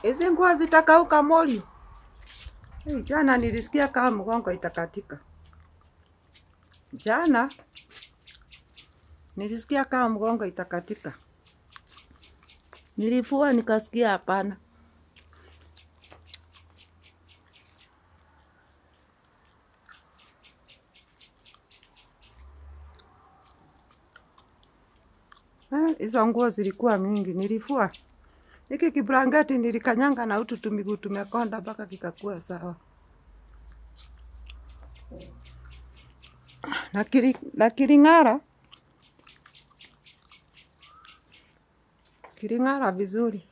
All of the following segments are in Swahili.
Hizi nguo zitakauka Molly. Jana nilisikia kama mgongo itakatika. Jana nilisikia kama mgongo itakatika. Nilifua nikasikia hapana. Hizo nguo zilikuwa mingi, nilifua. Hiki kibrangeti nilikanyanga na utu tumiguu tumekonda mpaka kikakuwa sawa. Na kiling'ara. Kiling'ara vizuri.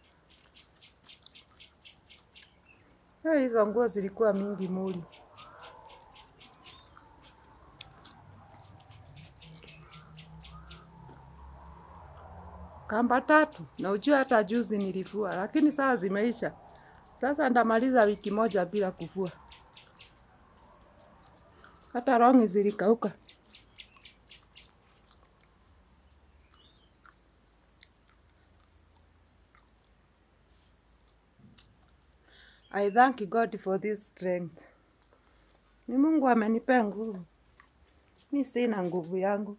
Hizo nguo zilikuwa mingi Molly. Kamba 3 na ujue hata juzi nilifua, lakini saa zimeisha. Sasa ndamaliza wiki moja bila kufua. Hata rongi zilikauka. I thank God for this strength. Ni Mungu amenipea nguvu. Mimi sina nguvu yangu.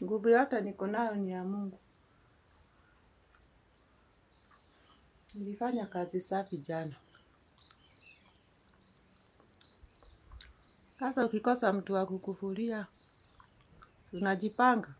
Nguvu yote niko nayo ni ya Mungu. Nilifanya kazi safi jana. Sasa ukikosa mtu wa kukufulia, unajipanga.